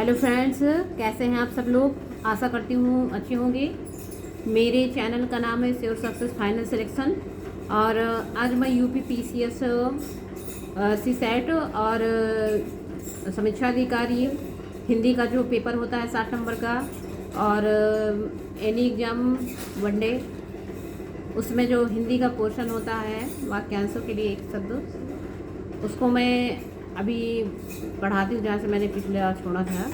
Hello friends, कैसे हैं आप सब लोग। आशा करती हूँ अच्छे होंगे। मेरे चैनल का नाम है श्योर सक्सेस फाइनल सिलेक्शन और आज मैं यूपी पीसीएस सीसेट और समीक्षा अधिकारी हिंदी का जो पेपर होता है 60 नंबर का और एनी एग्ज़ाम वनडे उसमें जो हिंदी का पोर्शन होता है वाक्यांशों के लिए एक शब्द उसको मैं अभी पढ़ाती हूँ जहाँ से मैंने पिछला छोड़ा था।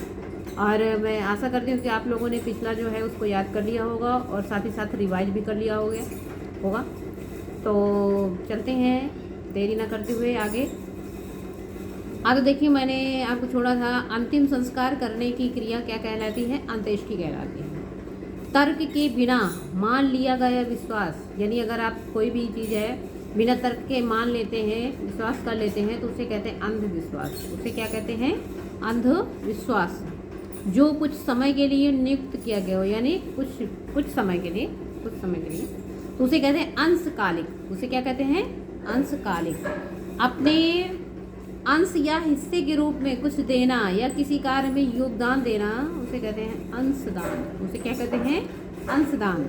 और मैं आशा करती हूँ कि आप लोगों ने पिछला जो है उसको याद कर लिया होगा और साथ ही साथ रिवाइज भी कर लिया होगा। तो चलते हैं देरी ना करते हुए आगे। तो देखिए, मैंने आपको छोड़ा था अंतिम संस्कार करने की क्रिया क्या कहलाती है, अंत्येष्टि कहलाती है। तर्क के बिना मान लिया गया विश्वास, यानी अगर आप कोई भी चीज़ है बिना तर्क के मान लेते हैं, विश्वास कर लेते हैं तो उसे कहते हैं अंधविश्वास। उसे क्या कहते हैं, अंधविश्वास। जो कुछ समय के लिए नियुक्त किया गया हो, यानी कुछ समय के लिए तो उसे कहते हैं अंशकालिक। उसे क्या कहते हैं, अंशकालिक। अपने अंश या हिस्से के रूप में कुछ देना या किसी कार्य में योगदान देना उसे कहते हैं अंशदान। उसे क्या कहते हैं, अंशदान।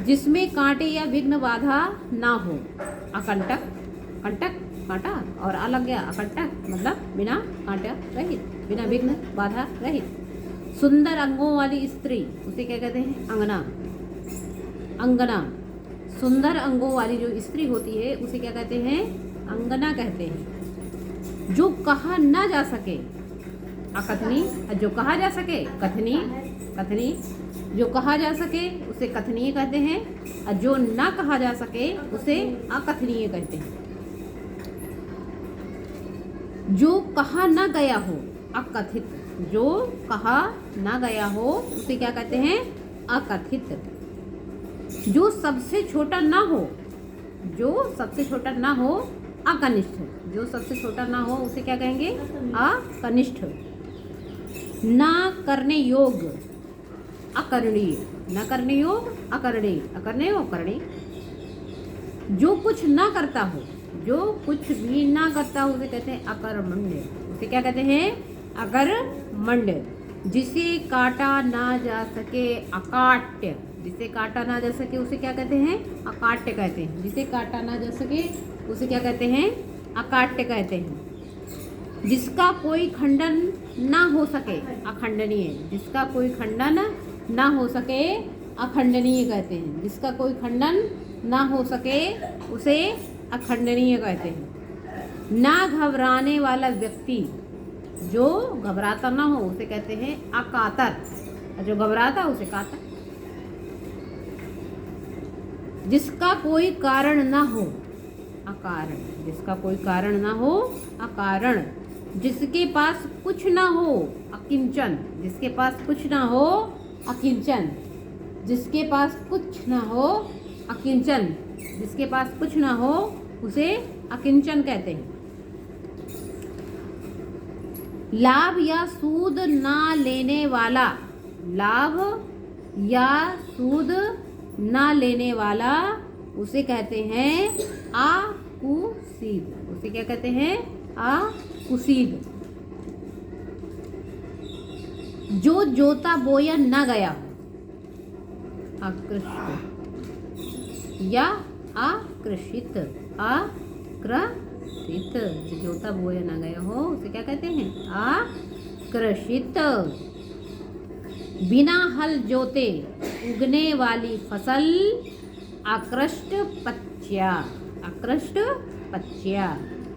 जिसमें कांटे या विघ्न बाधा ना हो। अकंटक, कंटक कांटा और अलग गया अकंटक, मतलब बिना कांटा रहित, बिना विघ्न बाधा रहित। सुंदर अंगों वाली स्त्री उसे क्या कहते हैं, अंगना। अंगना, सुंदर अंगों वाली जो स्त्री होती है उसे क्या कहते हैं, अंगना कहते हैं। जो कहा ना जा सके, अकथनी। जो कहा जा सके, कथनी। कथनी, जो कहा जा सके उसे कथनीय कहते हैं और जो ना कहा जा सके उसे अकथनीय कहते हैं। जो कहा ना गया हो, अकथित। जो कहा ना गया हो उसे क्या कहते हैं, अकथित। जो सबसे छोटा ना हो, जो सबसे छोटा ना हो, अकनिष्ठ। जो सबसे छोटा ना हो उसे क्या कहेंगे, अकनिष्ठ। ना करने योग्य, अकरणीय। न करने योग, अकरणीय। अकरणीय, अकरणीय। जो कुछ ना करता हो, जो कुछ भी ना करता हो उसे कहते हैं अकर्मण्य। उसे क्या कहते हैं, अकर्मण्य। जिसे काटा ना जा सके, अकाट्य। जिसे काटा ना जा सके उसे क्या कहते हैं, अकाट्य कहते हैं। जिसे काटा ना जा सके उसे क्या कहते हैं, अकाट्य कहते हैं। जिसका कोई खंडन ना हो सके, अखंडनीय। जिसका कोई खंडन ना हो सके, अखंडनीय कहते हैं। जिसका कोई खंडन ना हो सके उसे अखंडनीय कहते हैं। ना घबराने वाला व्यक्ति, जो घबराता ना हो उसे कहते हैं अकातर, और जो घबराता उसे कातर। जिसका कोई कारण ना हो, अकारण। जिसका कोई कारण ना हो, अकारण। जिसके पास कुछ ना हो, अकिंचन। जिसके पास कुछ ना हो, अकिंचन। जिसके पास कुछ ना हो, अकिंचन। जिसके पास कुछ ना हो उसे अकिंचन कहते हैं। लाभ या सूद ना लेने वाला, लाभ या सूद ना लेने वाला उसे कहते हैं अकुसीद। उसे क्या कहते हैं, अकुसीद। जो जोता बोया ना गया हो, आकृष्ट या आकृषित। आकृषित, जो जोता बोया ना गया हो उसे क्या कहते हैं, आकृषित। बिना हल जोते उगने वाली फसल, आकृष्ट पच्या। आकृष्ट पच्या।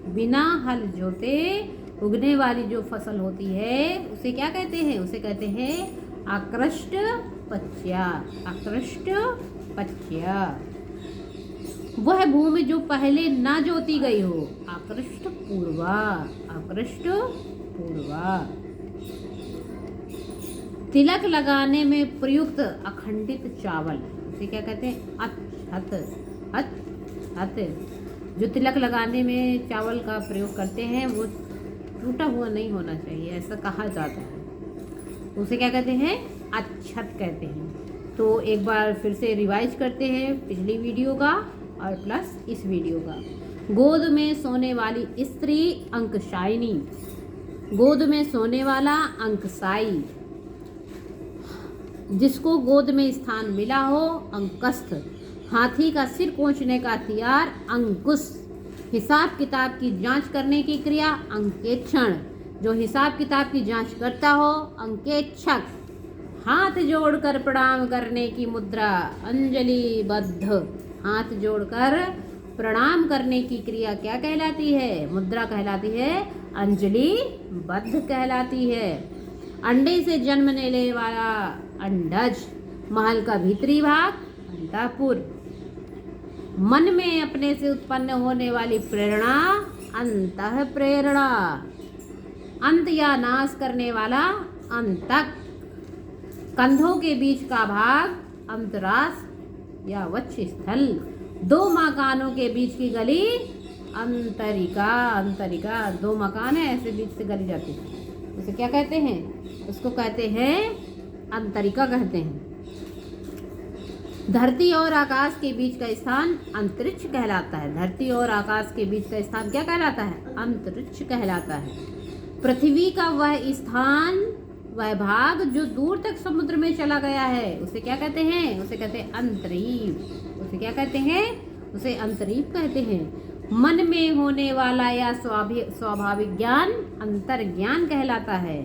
बिना हल जोते उगने वाली जो फसल होती है उसे क्या कहते हैं, उसे कहते हैं आकृष्ट पच्या। आकृष्ट पच्या। वह भूमि जो पहले ना जोती गई हो, आकृष्ट पूर्वा। आकृष्ट पूर्वा। तिलक लगाने में प्रयुक्त अखंडित चावल उसे क्या कहते हैं, अक्षत। अक्षत। जो तिलक लगाने में चावल का प्रयोग करते हैं वो टूटा हुआ नहीं होना चाहिए, ऐसा कहा जाता है। उसे क्या कहते हैं, अक्षत कहते हैं। तो एक बार फिर से रिवाइज करते हैं पिछली वीडियो का और प्लस इस वीडियो का। गोद में सोने वाली स्त्री अंकशायनी। गोद में सोने वाला अंकसाई, जिसको गोद में स्थान मिला हो अंकस्थ, हाथी का सिर पोंछने का हथियार अंकुश, हिसाब किताब की जांच करने की क्रिया अंकेक्षण, जो हिसाब किताब की जांच करता हो अंकेक्षक, हाथ जोड़कर प्रणाम करने की मुद्रा अंजलिबद्ध, हाथ जोड़कर प्रणाम करने की क्रिया क्या कहलाती है? मुद्रा कहलाती है अंजलिबद्ध कहलाती है। अंडे से जन्म लेने वाला अंडज, महल का भीतरी भाग अंतःपुर, मन में अपने से उत्पन्न होने वाली प्रेरणा अंतः प्रेरणा, अंत या नाश करने वाला अंतक, कंधों के बीच का भाग अंतरास या वक्षस्थल, दो मकानों के बीच की गली अंतरिका, अंतरिका दो मकान है ऐसे बीच से गली जाती है, उसे क्या कहते हैं? उसको कहते हैं अंतरिका कहते हैं। धरती और आकाश के बीच का स्थान अंतरिक्ष कहलाता है। धरती और आकाश के बीच का स्थान क्या कहलाता है? अंतरिक्ष कहलाता है। पृथ्वी का वह स्थान, वह भाग जो दूर तक समुद्र में चला गया है, उसे क्या कहते हैं? उसे कहते हैं अंतरीप। उसे क्या कहते हैं? उसे अंतरीप कहते हैं। मन में होने वाला या स्वाभाविक ज्ञान अंतर्ज्ञान कहलाता है।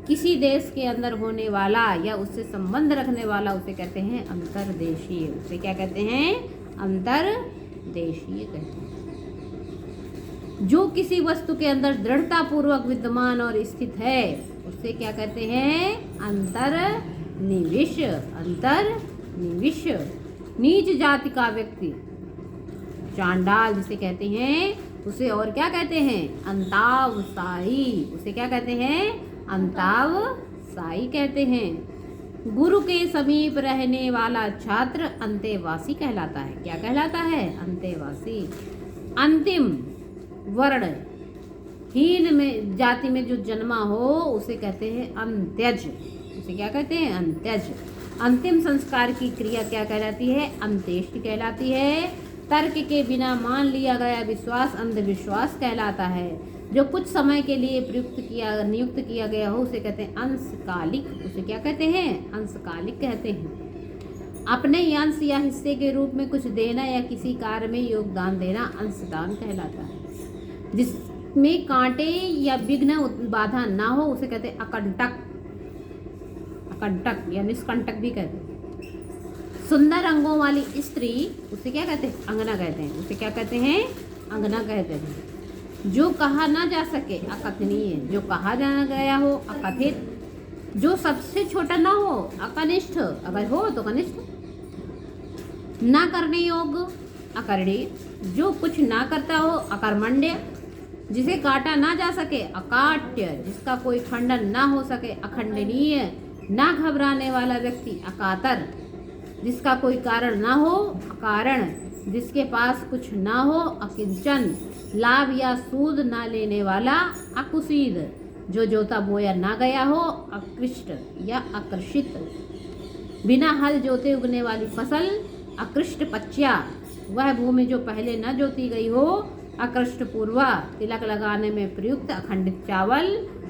किसी देश के अंदर होने वाला या उससे संबंध रखने वाला उसे कहते हैं अंतर्देशीय। उसे क्या कहते हैं? अंतर्देशीय कहते हैं। जो किसी वस्तु के अंदर दृढ़ता पूर्वक विद्यमान और स्थित है उसे क्या कहते हैं? अंतर्निविश। अंतर्निविश। नीच जाति का व्यक्ति चांडाल जिसे कहते हैं उसे और क्या कहते हैं? अंतावसायी। उसे क्या कहते हैं? अंतावसायी कहते हैं। गुरु के समीप रहने वाला छात्र अंतेवासी कहलाता है। क्या कहलाता है? अंतेवासी। अंतिम वर्ण हीन में जाति में जो जन्मा हो उसे कहते हैं अंत्यज। उसे क्या कहते हैं? अंत्यज। अंतिम संस्कार की क्रिया क्या कहलाती है? अंत्येष्टि कहलाती है। तर्क के बिना मान लिया गया विश्वास अंधविश्वास कहलाता है। जो कुछ समय के लिए नियुक्त किया गया हो उसे कहते हैं अंशकालिक। उसे क्या कहते हैं? अंशकालिक कहते हैं। अपने अंश या हिस्से के रूप में कुछ देना या किसी कार्य में योगदान देना अंशदान कहलाता है। जिसमें कांटे या विघ्न बाधा ना हो उसे कहते हैं अकंटक। अकंटक या निष्कंटक भी कहते हैं। सुंदर अंगों वाली स्त्री उसे क्या कहते हैं? अंगना कहते हैं। उसे क्या कहते हैं? अंगना कहते हैं। जो कहा ना जा सके अकथनीय, जो कहा जाना गया हो अकथित, जो सबसे छोटा ना हो अकनिष्ठ, अगर हो तो कनिष्ठ, ना करने योग्य अकरणीय, जो कुछ ना करता हो अकर्मण्य, जिसे काटा ना जा सके अकाट्य, जिसका कोई खंडन ना हो सके अखंडनीय, ना घबराने वाला व्यक्ति अकातर, जिसका कोई कारण ना हो अकारण, जिसके पास कुछ ना हो अकिंचन, लाभ या सूद ना लेने वाला अकुसीद, जो जोता बोया ना गया हो अकृष्ट या आकर्षित, बिना हल जोते उगने वाली फसल अकृष्ट पच्चा, वह भूमि जो पहले न जोती गई हो अकृष्ट पूर्वा, तिलक लगाने में प्रयुक्त अखंडित चावल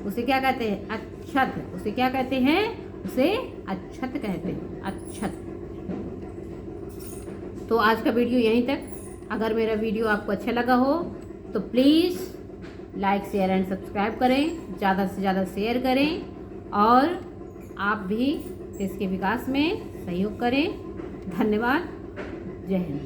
उसे क्या कहते हैं? अच्छत। उसे क्या कहते हैं? उसे अच्छत कहते हैं। अच्छत। तो आज का वीडियो यहीं तक। अगर मेरा वीडियो आपको अच्छा लगा हो तो please like share and subscribe करें, ज़्यादा से ज़्यादा शेयर करें और आप भी देश के विकास में सहयोग करें। धन्यवाद। जय हिंद।